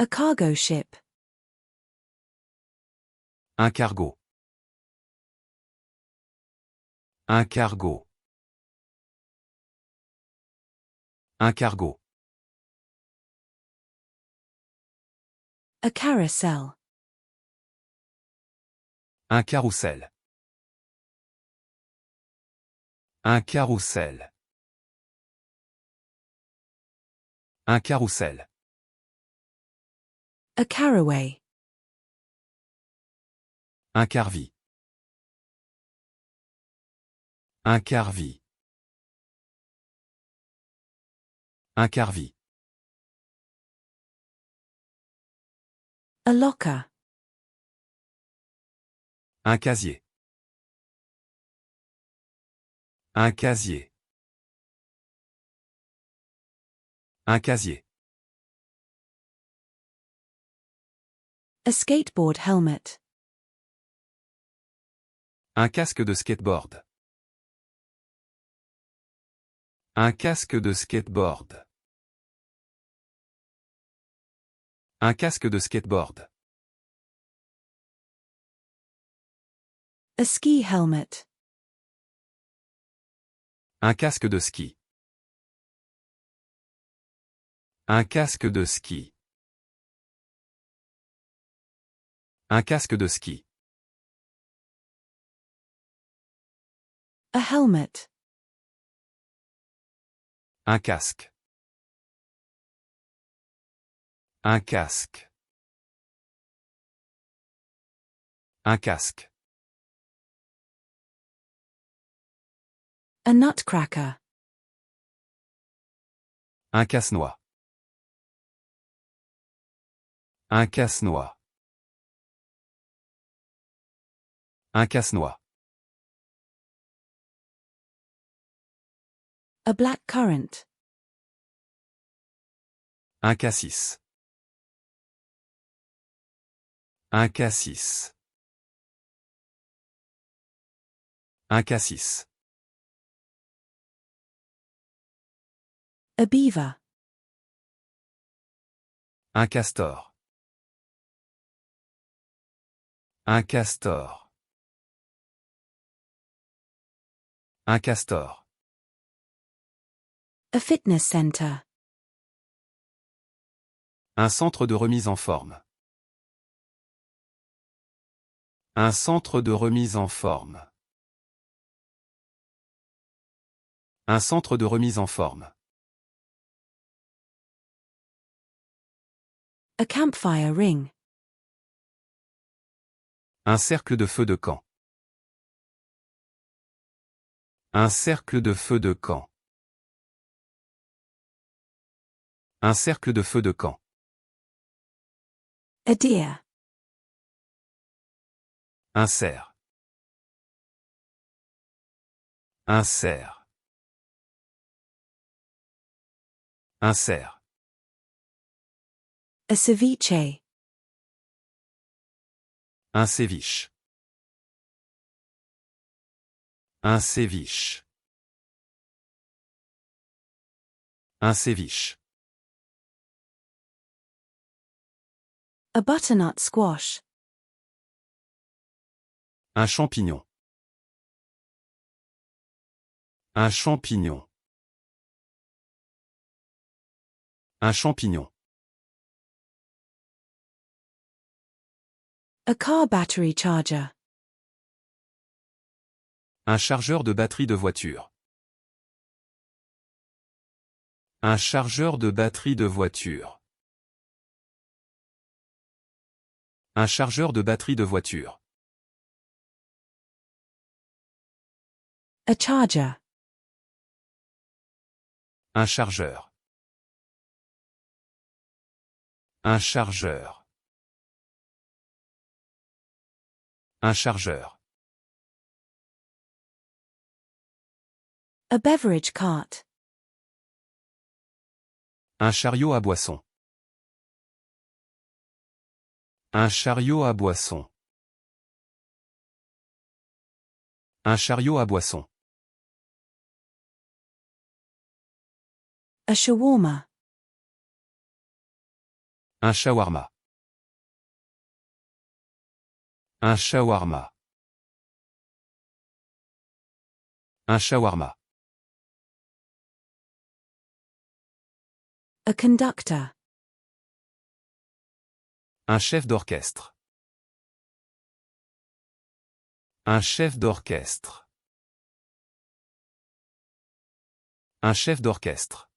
A cargo ship. Un cargo. Un cargo. Un cargo. A carousel. Un carrousel. Un carrousel. Un carrousel. A caraway. Un carvi. Un carvi. Un carvi. A locker. Un casier. Un casier. Un casier. A skateboard helmet. Un casque de skateboard. Un casque de skateboard. Un casque de skateboard. A ski helmet. Un casque de ski. Un casque de ski. Un casque de ski. A helmet. Un casque. Un casque. Un casque. A nutcracker. Un casse-noix. Un casse-noix. Un casse-noix. A black currant. Un cassis. Un cassis. Un cassis. A beaver. Un castor. Un castor. Un castor. A fitness center. Un centre de remise en forme. Un centre de remise en forme. Un centre de remise en forme. A campfire ring. Un cercle de feu de camp. Un cercle de feu de camp. Un cercle de feu de camp. A deer. Un cerf. Un cerf. Un cerf. A ceviche. Un séviche. Un séviche. Un séviche. A butternut squash. Un champignon. Un champignon. Un champignon. A car battery charger. Un chargeur de batterie de voiture. Un chargeur de batterie de voiture. Un chargeur de batterie de voiture. A charger. Un chargeur. Un chargeur. Un chargeur. A beverage cart. Un chariot à boisson. Un chariot à boisson. Un chariot à boisson. A shawarma. Un shawarma. Un shawarma. Un shawarma. A conductor. Un chef d'orchestre. Un chef d'orchestre. Un chef d'orchestre.